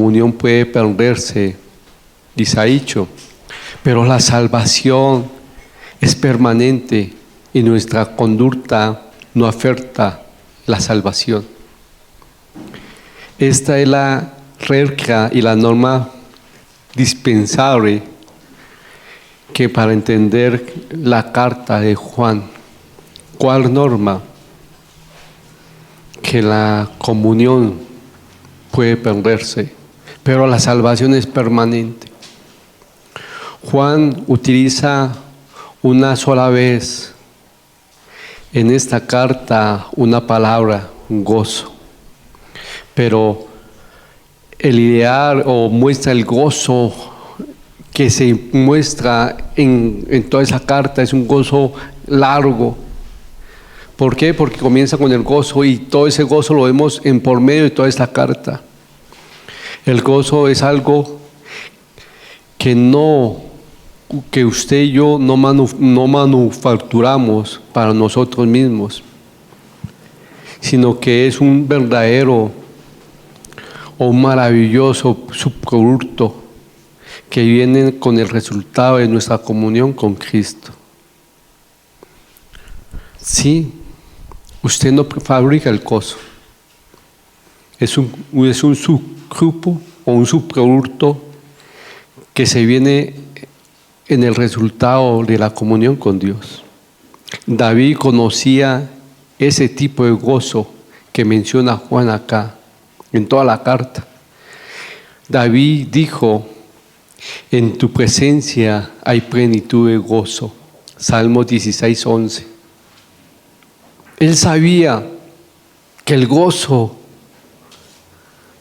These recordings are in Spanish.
comunión puede perderse, y se ha dicho, pero la salvación es permanente y nuestra conducta no afecta la salvación. Esta es la regla y la norma dispensable que para entender la carta de Juan. ¿Cuál norma? Que la comunión puede perderse, pero la salvación es permanente. Juan utiliza una sola vez en esta carta una palabra, gozo, pero el ideal o muestra el gozo que se muestra en toda esa carta es un gozo largo. ¿Por qué? Porque comienza con el gozo y todo ese gozo lo vemos en por medio de toda esta carta. El gozo es algo que usted y yo no manufacturamos para nosotros mismos, sino que es un verdadero o un maravilloso subproducto que viene con el resultado de nuestra comunión con Cristo. Sí, usted no fabrica el gozo. Es un subgrupo o un subproducto que se viene en el resultado de la comunión con Dios. David conocía ese tipo de gozo que menciona Juan acá, en toda la carta. David dijo, en tu presencia hay plenitud de gozo. Salmos 16:11. Él sabía que el gozo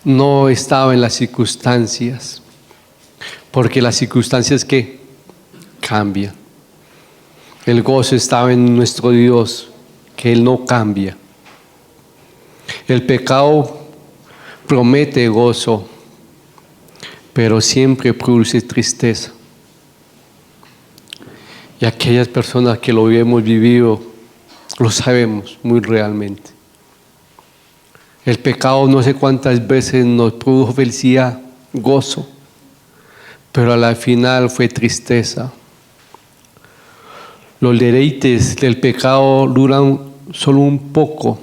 no estaba en las circunstancias, porque las circunstancias que cambian. El gozo estaba en nuestro Dios, que Él no cambia. El pecado promete gozo, pero siempre produce tristeza. Y aquellas personas que lo hemos vivido, lo sabemos muy realmente. El pecado no sé cuántas veces nos produjo felicidad, gozo, pero a la final fue tristeza. Los deleites del pecado duran solo un poco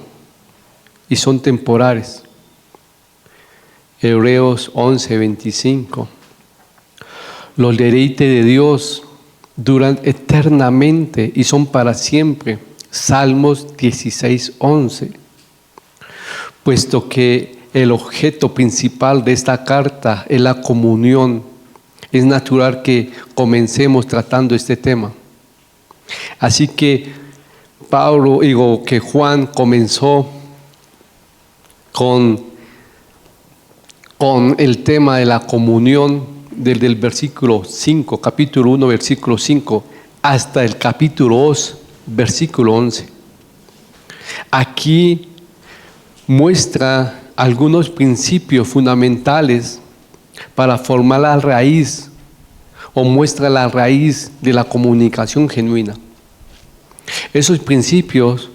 y son temporales. Hebreos 11:25. Los deleites de Dios duran eternamente y son para siempre. Salmos 16:11. Puesto que el objeto principal de esta carta es la comunión, es natural que comencemos tratando este tema. Así que Juan comenzó con el tema de la comunión desde el versículo 5, capítulo 1, versículo 5, hasta el capítulo 2, versículo 11. Aquí muestra algunos principios fundamentales para formar la raíz, o muestra la raíz de la comunicación genuina. Esos principios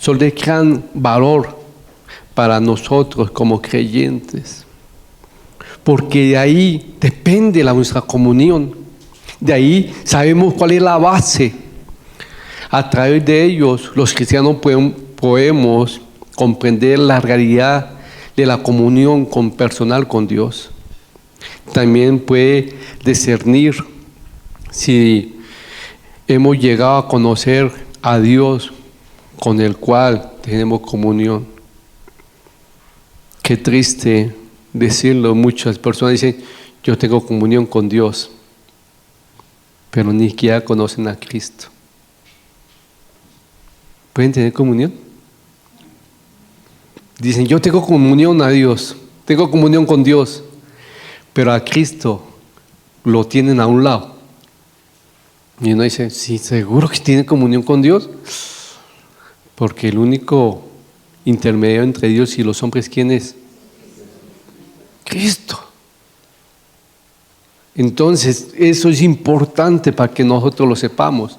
son de gran valor para nosotros como creyentes, porque de ahí depende nuestra comunión. De ahí sabemos cuál es la base. A través de ellos los cristianos podemos comprender la realidad de la comunión personal con Dios. También puede discernir si hemos llegado a conocer a Dios con el cual tenemos comunión. Qué triste decirlo, muchas personas dicen, yo tengo comunión con Dios, pero ni siquiera conocen a Cristo. ¿Pueden tener comunión? Dicen, yo tengo comunión a Dios, tengo comunión con Dios, pero a Cristo lo tienen a un lado. Y uno dice, sí, ¿seguro que tiene comunión con Dios? Porque el único intermedio entre Dios y los hombres, ¿quién es? Cristo. Entonces, eso es importante para que nosotros lo sepamos.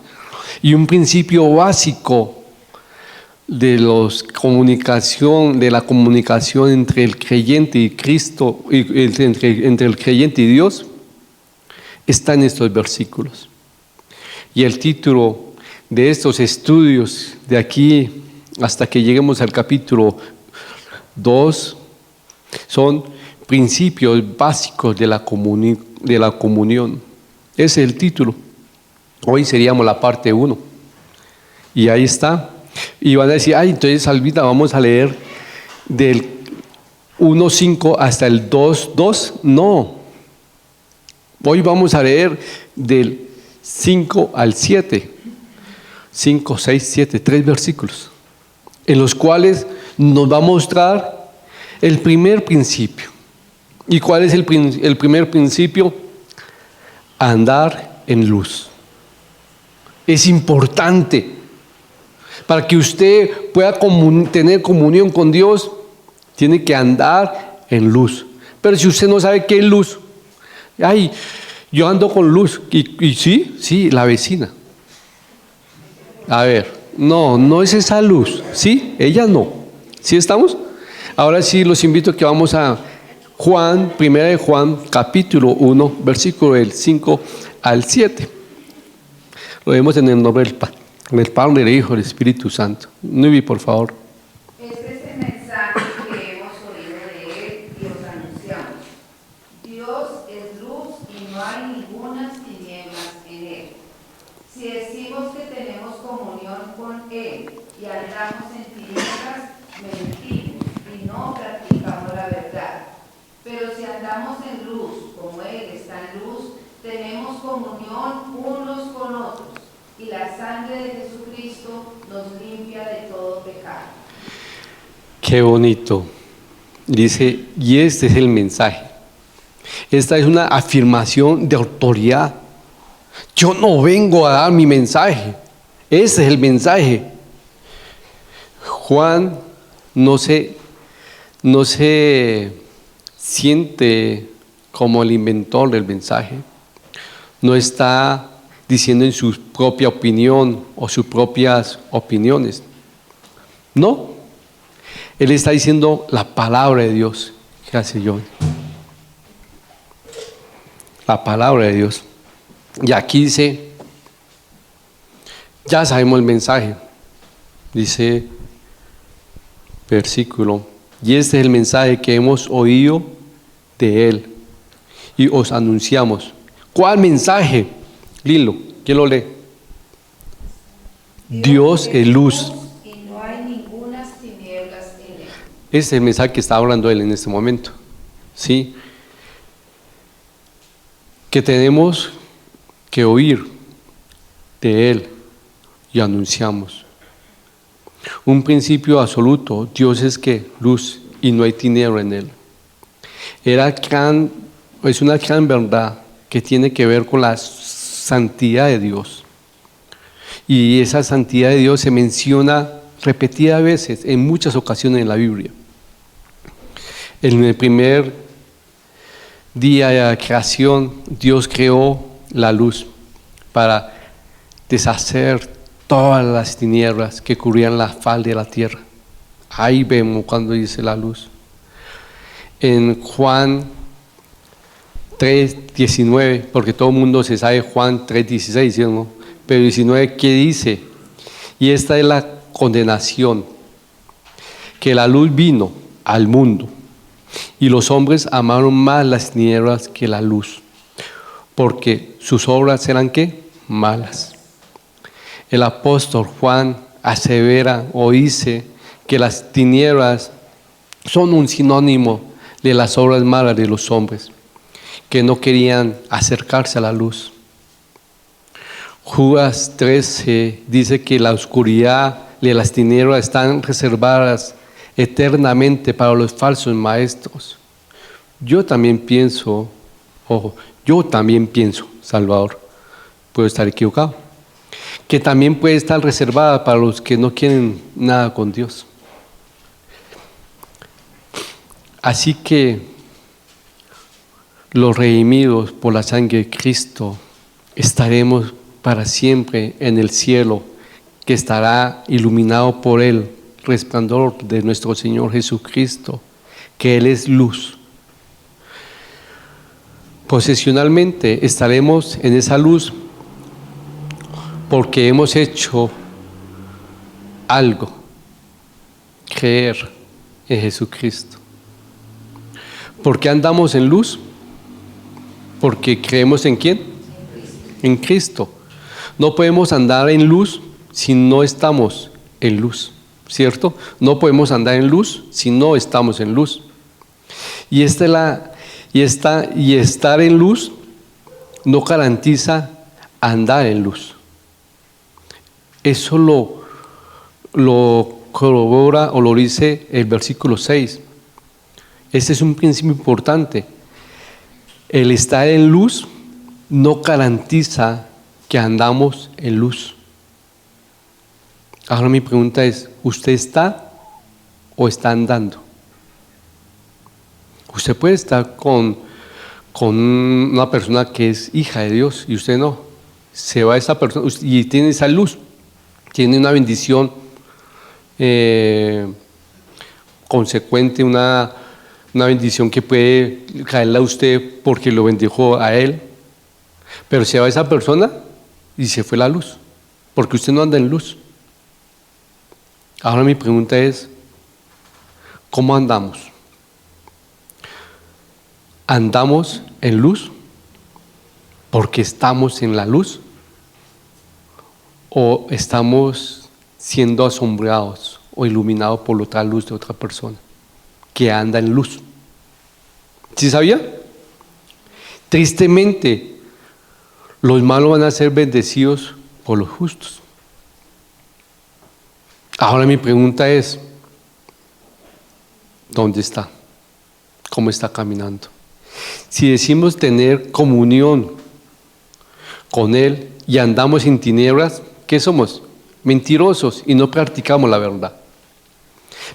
Y un principio básico de la comunicación entre el creyente y Cristo, entre el creyente y Dios, está en estos versículos. Y el título de estos estudios, de aquí hasta que lleguemos al capítulo 2, son principios básicos de la comunión. Ese es el título. Hoy seríamos la parte 1. Y ahí está. Y van a decir, entonces Alvita, vamos a leer del 1.5 hasta el 2.2. No. Hoy vamos a leer del 5 al 7. 5, 6, 7, 3 versículos. En los cuales nos va a mostrar el primer principio. ¿Y cuál es el primer principio? Andar en luz. Es importante. Para que usted pueda tener comunión con Dios, tiene que andar en luz. Pero si usted no sabe qué es luz, yo ando con luz. ¿Y sí, la vecina. A ver, no es esa luz. ¿Sí? Ella no. ¿Sí estamos? Ahora sí los invito a que vamos a Juan, 1 de Juan, capítulo 1, versículo del 5 al 7. Lo vemos en el nombre del Padre, del Hijo y del Espíritu Santo. Nubi, por favor. Este es el mensaje que hemos oído de Él y os anunciamos. Dios es luz y no hay ninguna tinieblas en Él. Si decimos que tenemos comunión con Él y andamos en tinieblas, mentimos y no practicamos la verdad. Pero si andamos en luz, como Él está en luz, tenemos comunión unos con otros. Y la sangre de Jesucristo nos limpia de todo pecado. Qué bonito. Dice, y este es el mensaje. Esta es una afirmación de autoridad. Yo no vengo a dar mi mensaje. Ese es el mensaje. Juan no se siente como el inventor del mensaje. No está diciendo en su propia opinión o sus propias opiniones. No. Él está diciendo la palabra de Dios. Gracias, John. La palabra de Dios. Y aquí dice, ya sabemos el mensaje. Dice, versículo, y este es el mensaje que hemos oído de Él y os anunciamos. ¿Cuál mensaje? Lilo, ¿quién lo lee? Dios es luz. Y no hay ninguna tinieblas en Él. Ese es el mensaje que está hablando Él en este momento. ¿Sí? Que tenemos que oír de Él y anunciamos. Un principio absoluto, Dios es que luz y no hay tiniebla en Él. Es una gran verdad que tiene que ver con la santidad de Dios. Y esa santidad de Dios se menciona repetidas veces, en muchas ocasiones en la Biblia. En el primer día de la creación, Dios creó la luz para deshacer todas las tinieblas que cubrían la faz de la tierra. Ahí vemos cuando dice la luz. En Juan 3:19, porque todo el mundo se sabe Juan 3:16, ¿no? Pero 19, ¿qué dice? Y esta es la condenación, que la luz vino al mundo y los hombres amaron más las tinieblas que la luz, porque sus obras eran ¿qué? Malas. El apóstol Juan asevera o dice que las tinieblas son un sinónimo de las obras malas de los hombres, que no querían acercarse a la luz. Judas 13 dice que la oscuridad de las tinieblas están reservadas eternamente para los falsos maestros. Yo también pienso, Salvador, puedo estar equivocado, que también puede estar reservada para los que no quieren nada con Dios. Así que los redimidos por la sangre de Cristo estaremos para siempre en el cielo, que estará iluminado por Él resplandor de nuestro Señor Jesucristo, que Él es luz. Posesionalmente estaremos en esa luz porque hemos hecho algo, creer en Jesucristo. ¿Por qué andamos en luz? Porque creemos ¿en quién? En Cristo. No podemos andar en luz si no estamos en luz, ¿cierto? No podemos andar en luz si no estamos en luz. Y estar en luz no garantiza andar en luz. Eso lo corrobora o lo dice el versículo 6. Este es un principio importante. El estar en luz no garantiza que andamos en luz. Ahora mi pregunta es, ¿usted está o está andando? Usted puede estar con una persona que es hija de Dios y usted no. Se va esa persona y tiene esa luz, tiene una bendición consecuente, una bendición que puede caerle a usted porque lo bendijo a él. Pero se va esa persona y se fue la luz, porque usted no anda en luz. Ahora mi pregunta es, ¿cómo andamos? ¿Andamos en luz porque estamos en la luz? ¿O estamos siendo asombrados o iluminados por otra luz de otra persona que anda en luz? ¿Sí sabía? Tristemente, los malos van a ser bendecidos por los justos. Ahora mi pregunta es, ¿dónde está? ¿Cómo está caminando? Si decimos tener comunión con Él y andamos en tinieblas, ¿qué somos? Mentirosos y no practicamos la verdad.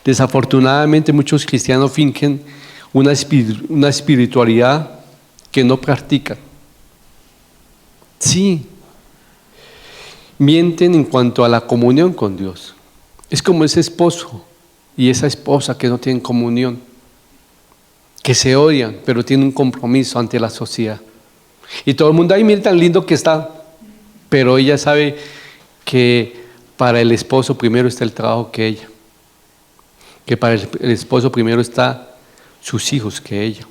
Desafortunadamente muchos cristianos fingen una espiritualidad que no practican. Sí, mienten en cuanto a la comunión con Dios. Es como ese esposo y esa esposa que no tienen comunión, que se odian, pero tienen un compromiso ante la sociedad. Y todo el mundo, ay, mira tan lindo que está, pero ella sabe que para el esposo primero está el trabajo que ella, que para el esposo primero está sus hijos que ella.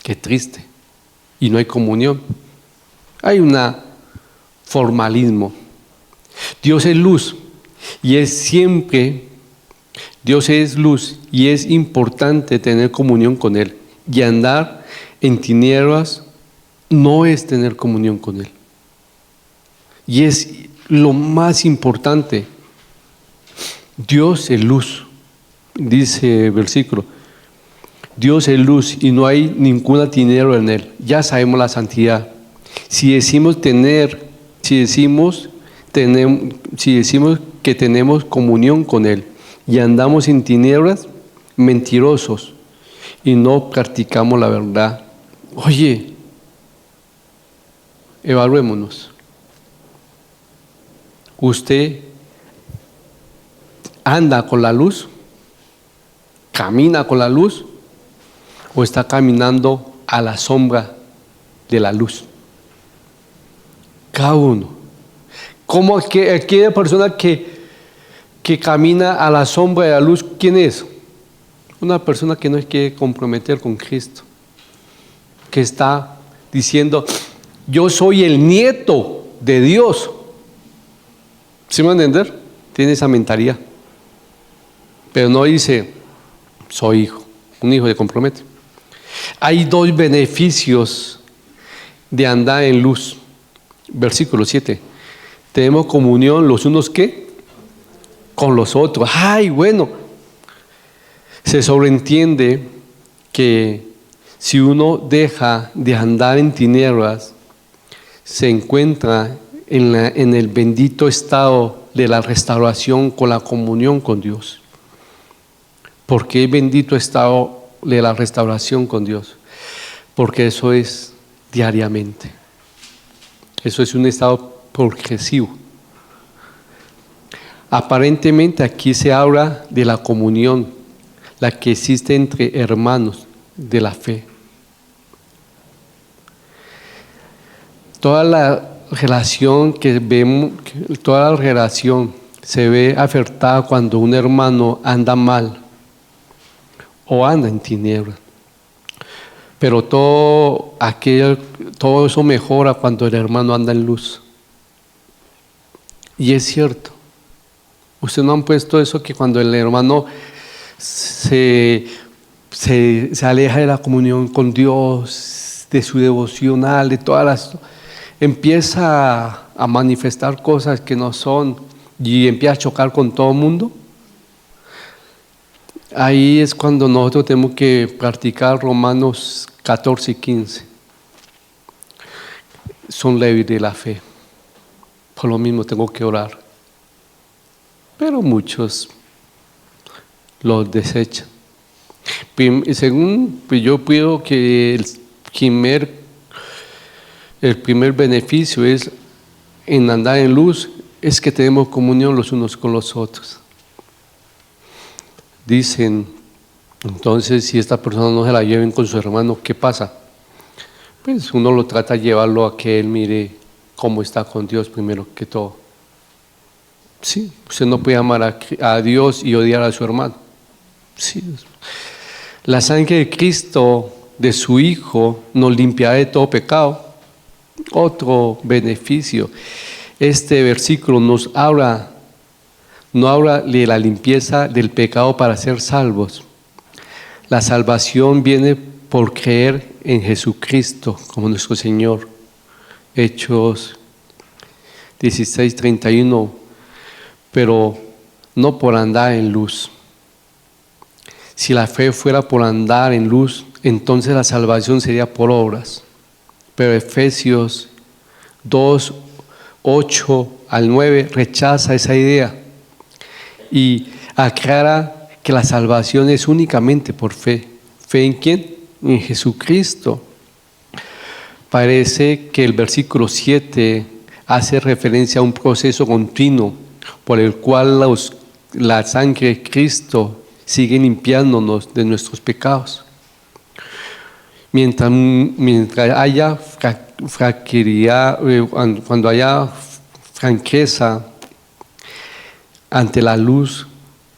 Qué triste. Y no hay comunión. Hay un formalismo. Dios es luz y es siempre, Dios es luz y es importante tener comunión con Él. Y andar en tinieblas no es tener comunión con Él. Y es lo más importante. Dios es luz, dice el versículo. Dios es luz y no hay ninguna tiniebla en Él. Ya sabemos la santidad. Si decimos que tenemos comunión con Él y andamos en tinieblas, mentirosos y no practicamos la verdad. Oye, evaluémonos. ¿Usted anda con la luz? ¿Camina con la luz? ¿O está caminando a la sombra de la luz? Cada uno. ¿Cómo aquella persona que camina a la sombra de la luz, quién es? Una persona que no se quiere comprometer con Cristo, que está diciendo, yo soy el nieto de Dios. ¿Sí me van a entender? Tiene esa mentalidad. Pero no dice, soy hijo. Un hijo se compromete. Hay dos beneficios de andar en luz. Versículo 7. Tenemos comunión los unos ¿qué? Con los otros. Ay, bueno. Se sobreentiende que si uno deja de andar en tinieblas, se encuentra en el bendito estado de la restauración con la comunión con Dios. ¿Por qué bendito estado de la restauración con Dios? Porque eso es diariamente. Eso es un estado progresivo. Aparentemente aquí se habla de la comunión, la que existe entre hermanos de la fe. Toda la relación que vemos, toda la relación se ve afectada cuando un hermano anda mal o anda en tinieblas. Pero todo eso mejora cuando el hermano anda en luz. Y es cierto. Ustedes no han puesto eso, que cuando el hermano se aleja de la comunión con Dios, de su devocional, de todas las... empieza a manifestar cosas que no son y empieza a chocar con todo el mundo. Ahí es cuando nosotros tenemos que practicar Romanos 14 y 15. Son leyes de la fe. Por lo mismo tengo que orar. Pero muchos los desechan. Según yo pido que el primer beneficio es en andar en luz, es que tenemos comunión los unos con los otros. Dicen, entonces, si esta persona no se la lleven con su hermano, ¿qué pasa? Pues uno lo trata de llevarlo a que él mire cómo está con Dios primero que todo. Sí, usted no puede amar a Dios y odiar a su hermano. Sí. La sangre de Cristo, de su Hijo, nos limpiará de todo pecado. Otro beneficio. Este versículo nos habla, no habla de la limpieza del pecado para ser salvos. La salvación viene por creer en Jesucristo como nuestro Señor. Hechos 16:31. Pero no por andar en luz. Si la fe fuera por andar en luz, entonces la salvación sería por obras. Pero Efesios 2, 8 al 9 rechaza esa idea y aclara que la salvación es únicamente por fe. ¿Fe en quién? En Jesucristo. Parece que el versículo 7 hace referencia a un proceso continuo por el cual la sangre de Cristo sigue limpiándonos de nuestros pecados. Mientras haya cuando haya franqueza ante la luz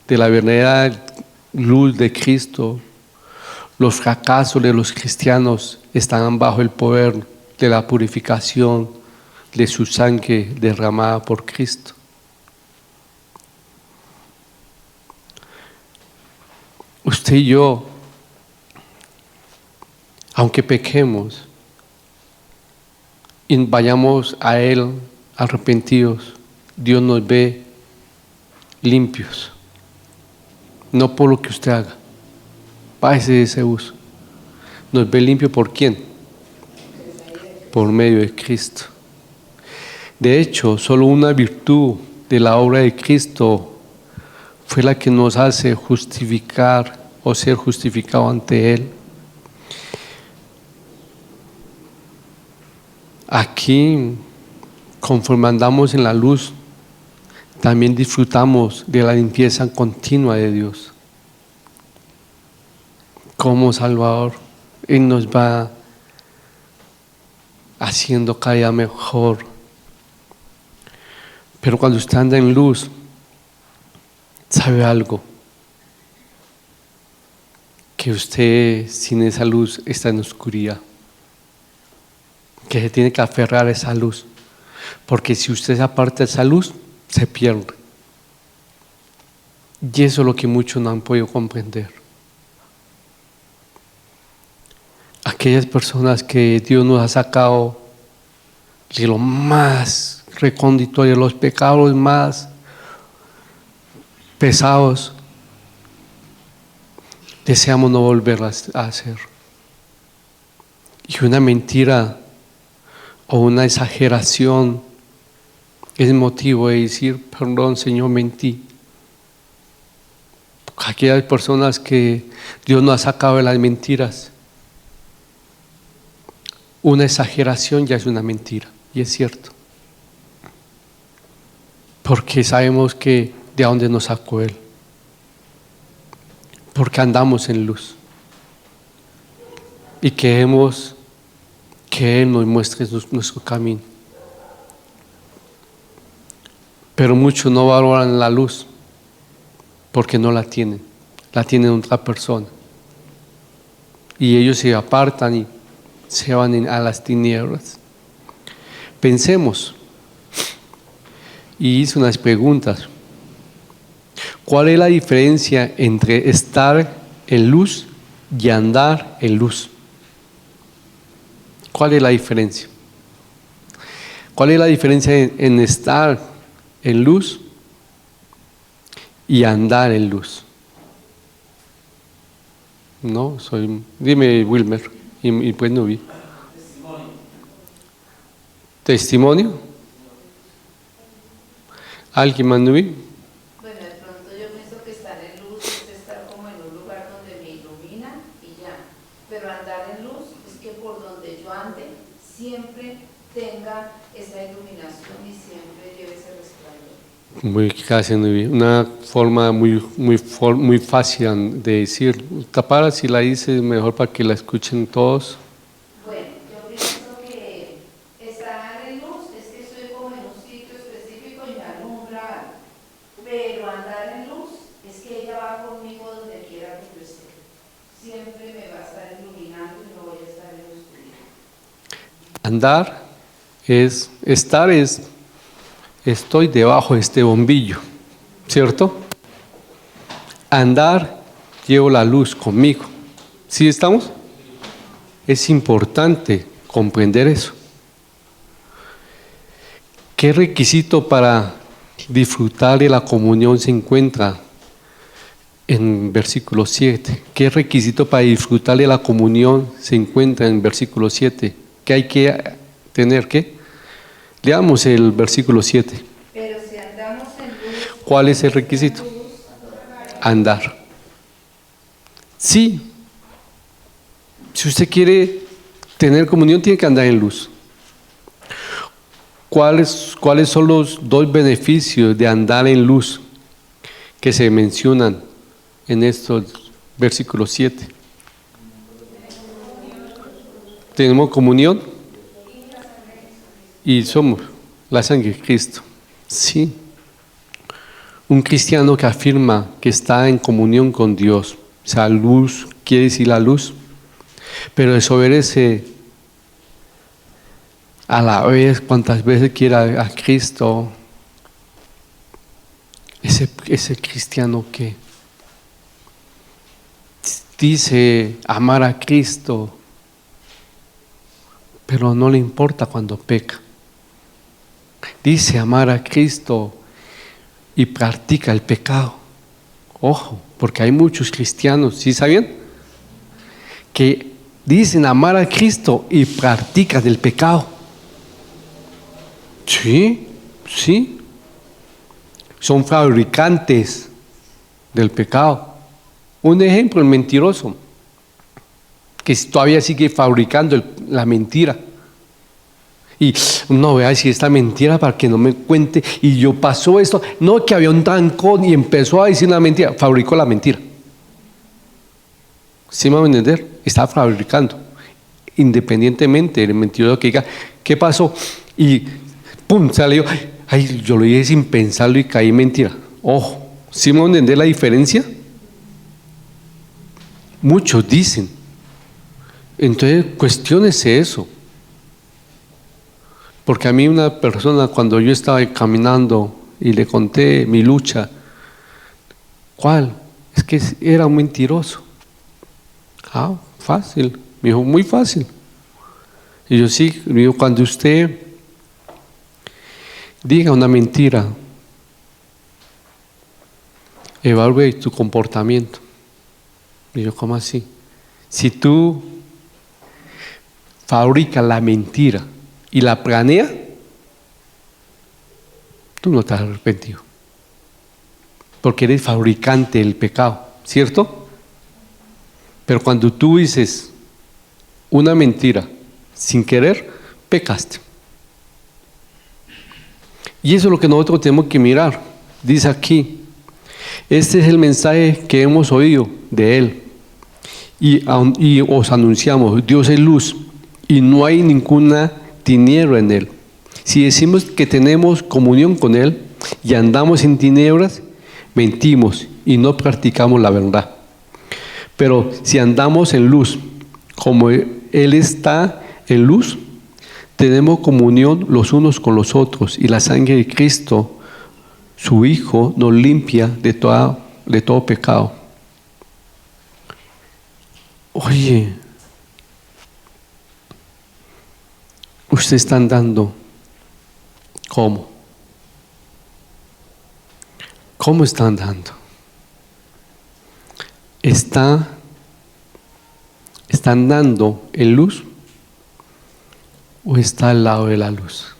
de la verdadera luz de Cristo, los fracasos de los cristianos están bajo el poder de la purificación de su sangre derramada por Cristo. Usted y yo, aunque pequemos y vayamos a Él arrepentidos, Dios nos ve limpios, no por lo que usted haga. Páese de ese uso. Nos ve limpio ¿por quién? Por medio de Cristo. De hecho, solo una virtud de la obra de Cristo fue la que nos hace justificar o ser justificado ante Él. Aquí, conforme andamos en la luz, también disfrutamos de la limpieza continua de Dios. Como Salvador, Él nos va haciendo cada día mejor. Pero cuando usted anda en luz, ¿sabe algo? Que usted sin esa luz está en oscuridad. Que se tiene que aferrar a esa luz. Porque si usted se aparta de esa luz, se pierde. Y eso es lo que muchos no han podido comprender. Aquellas personas que Dios nos ha sacado de lo más recóndito, de los pecados más pesados, deseamos no volver a hacer. Y una mentira o una exageración es motivo de decir, perdón Señor, mentí. Aquellas personas que Dios nos ha sacado de las mentiras, una exageración ya es una mentira, y es cierto. Porque sabemos que ¿De dónde nos sacó Él? Porque andamos en luz. Y queremos que Él nos muestre nuestro camino. Pero muchos no valoran la luz porque no la tienen otra persona. Y ellos se apartan y se van a las tinieblas. Pensemos, y hice unas preguntas. ¿Cuál es la diferencia entre estar en luz y andar en luz? ¿Cuál es la diferencia? ¿Cuál es la diferencia en estar en luz y andar en luz? No, dime Wilmer, y pues no vi. ¿Testimonio? ¿Alguien más no vi? Bueno, de pronto yo pienso que estar en luz es estar como en un lugar donde me ilumina y ya. Pero andar en luz es que por donde yo ande siempre tenga esa iluminación y siempre lleve ese resplandor. Casi no vi. Una forma muy fácil de decir. Tapar, si la dices mejor para que la escuchen todos. Bueno, yo pienso que estar en luz es que estoy como en un sitio específico y me alumbra algo. Pero andar en luz es que ella va conmigo donde quiera que yo esté. Siempre me va a estar iluminando y no voy a estar en oscuridad. Estar es, estoy debajo de este bombillo, ¿cierto? Andar, llevo la luz conmigo. ¿Sí estamos? Es importante comprender eso. ¿Qué requisito para disfrutar de la comunión se encuentra en versículo 7? ¿Qué requisito para disfrutar de la comunión se encuentra en versículo 7? ¿Qué hay que tener? ¿Qué? Leamos el versículo 7. Pero si andamos en luz, ¿Cuál es el requisito? Andar. Sí. Si usted quiere tener comunión, tiene que andar en luz. ¿Cuáles son los dos beneficios de andar en luz que se mencionan en estos versículos 7? Tenemos comunión y somos la sangre de Cristo. Sí. Un cristiano que afirma que está en comunión con Dios, o sea, luz quiere decir la luz, pero desobedece a la vez cuantas veces quiera a Cristo. Ese cristiano que dice amar a Cristo, pero no le importa cuando peca. Dice amar a Cristo y practica el pecado. Ojo, porque hay muchos cristianos, ¿sí sabían? Que dicen amar a Cristo y practican el pecado. Sí. Son fabricantes del pecado. Un ejemplo, el mentiroso, que todavía sigue fabricando la mentira. Y no, vea si esta mentira para que no me cuente. Y yo pasó esto. No, que había un trancón y empezó a decir una mentira. Fabricó la mentira. ¿Sí me van a entender? Está fabricando. Independientemente del mentiroso que diga, ¿qué pasó? Y pum, salió. Ay, yo lo dije sin pensarlo y caí en mentira. Ojo, ¿sí me van a entender la diferencia? Muchos dicen. Entonces, cuestiónese eso. Porque a mí una persona, cuando yo estaba caminando y le conté mi lucha, ¿cuál? Es que era un mentiroso. Ah, fácil. Me dijo, muy fácil. Y yo sí, me dijo, cuando usted diga una mentira, evalúe tu comportamiento. Y yo, ¿cómo así? Si tú fabricas la mentira y la planeas, tú no estás arrepentido. Porque eres fabricante del pecado, ¿cierto? Pero cuando tú dices una mentira sin querer, pecaste. Y eso es lo que nosotros tenemos que mirar. Dice aquí, Este es el mensaje que hemos oído de Él y os anunciamos: Dios es luz y no hay ninguna tiniebla en Él. Si decimos que tenemos comunión con Él y andamos en tinieblas, mentimos y no practicamos la verdad. Pero si andamos en luz, como Él está en luz, tenemos comunión los unos con los otros, y la sangre de Cristo, su Hijo, nos limpia de todo pecado. Oye, usted está andando, ¿cómo? ¿Cómo está andando? ¿Está andando en luz o está al lado de la luz?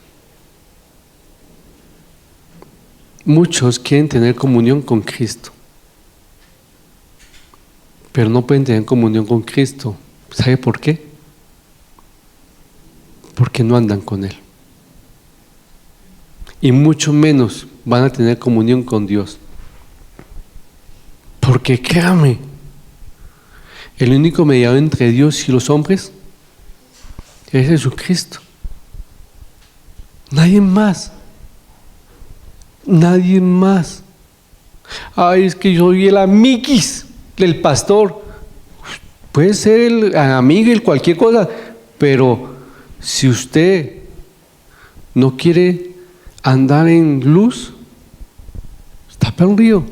Muchos quieren tener comunión con Cristo, pero no pueden tener comunión con Cristo. ¿Sabe por qué? Porque no andan con Él. Y mucho menos van a tener comunión con Dios. Porque créame, el único mediador entre Dios y los hombres es Jesucristo. Nadie más. Nadie más. Ay, es que yo soy el amiguis del pastor. Puede ser el amigo y cualquier cosa, pero si usted no quiere andar en luz, está perdido.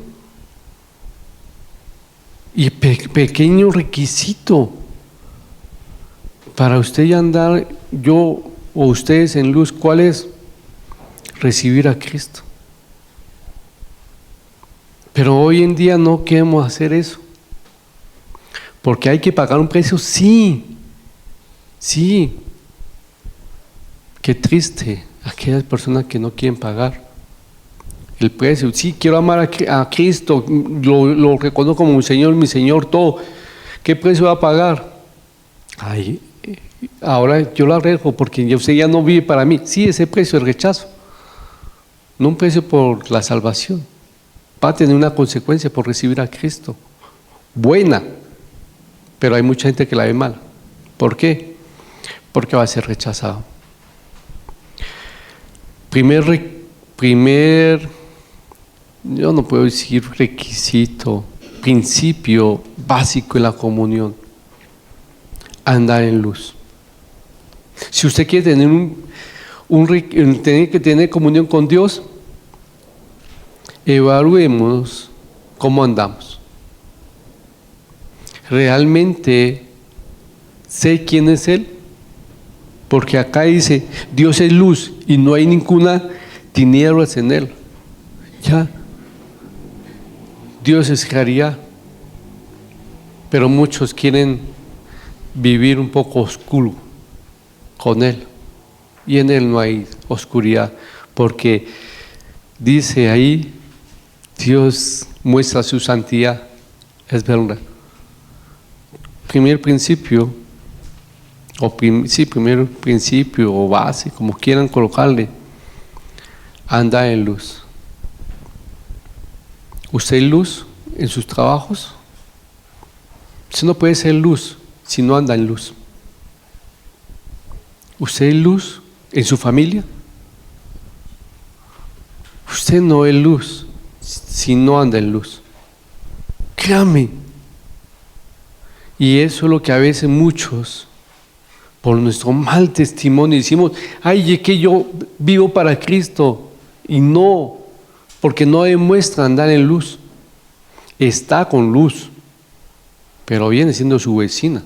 Y pequeño requisito para usted ya andar, yo o ustedes en luz, ¿cuál es? Recibir a Cristo. Pero hoy en día no queremos hacer eso. Porque hay que pagar un precio, sí. Sí. Qué triste aquellas personas que no quieren pagar el precio. Sí, quiero amar a Cristo, lo reconozco como mi Señor, todo. ¿Qué precio va a pagar? Ay, ahora yo lo arriesgo porque usted ya no vive para mí. Sí, ese precio, el rechazo. No un precio por la salvación. Va a tener una consecuencia por recibir a Cristo. Buena, pero hay mucha gente que la ve mal. ¿Por qué? Porque va a ser rechazado. Yo no puedo decir requisito, principio básico en la comunión: andar en luz. Si usted quiere tener comunión con Dios, evaluemos cómo andamos. ¿Realmente sé quién es Él? Porque acá dice: Dios es luz y no hay ninguna tinieblas en Él. Ya. Dios es claridad. Pero muchos quieren vivir un poco oscuro con Él. Y en Él no hay oscuridad. Porque dice ahí: Dios muestra su santidad. Es verdad. Primer principio o base, como quieran colocarle: anda en luz. ¿Usted es luz en sus trabajos? Usted no puede ser luz si no anda en luz. ¿Usted es luz en su familia? Usted no es luz si no anda en luz. Créame. Y eso es lo que a veces muchos, por nuestro mal testimonio, decimos: ay, es que yo vivo para Cristo. Y no, porque no demuestra andar en luz. Está con luz, pero viene siendo su vecina.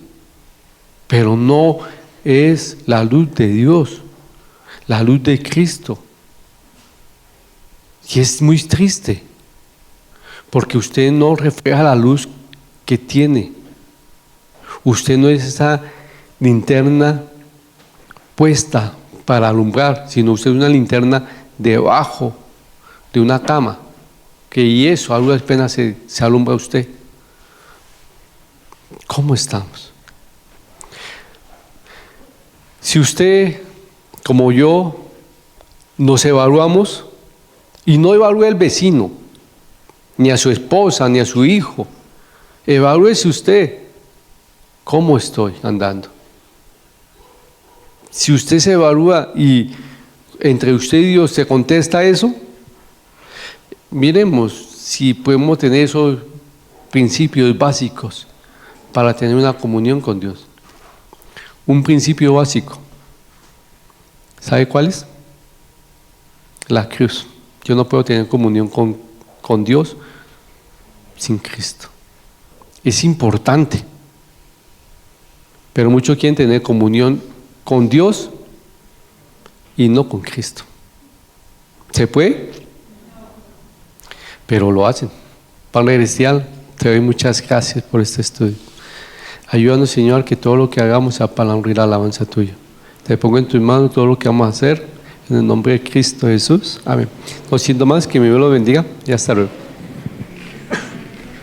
Pero no es la luz de Dios, la luz de Cristo. Y es muy triste, porque usted no refleja la luz que tiene. Usted no es esa linterna puesta para alumbrar, sino usted es una linterna debajo de una cama, y eso a duras penas se alumbra usted. ¿Cómo estamos? Si usted, como yo, nos evaluamos, y no evalúe al vecino, ni a su esposa, ni a su hijo. Evalúese usted cómo estoy andando. Si usted se evalúa y entre usted y Dios se contesta eso, miremos si podemos tener esos principios básicos para tener una comunión con Dios. Un principio básico, ¿sabe cuál es? La cruz. Yo no puedo tener comunión con Dios sin Cristo. Es importante, pero muchos quieren tener comunión con Dios y no con Cristo. ¿Se puede? Pero lo hacen. Padre Celestial, te doy muchas gracias por este estudio. Ayúdanos, Señor, que todo lo que hagamos sea para honrar la alabanza tuya. Te pongo en tus manos todo lo que vamos a hacer, en el nombre de Cristo Jesús. Amén. No siento más, que mi Dios lo bendiga y hasta luego.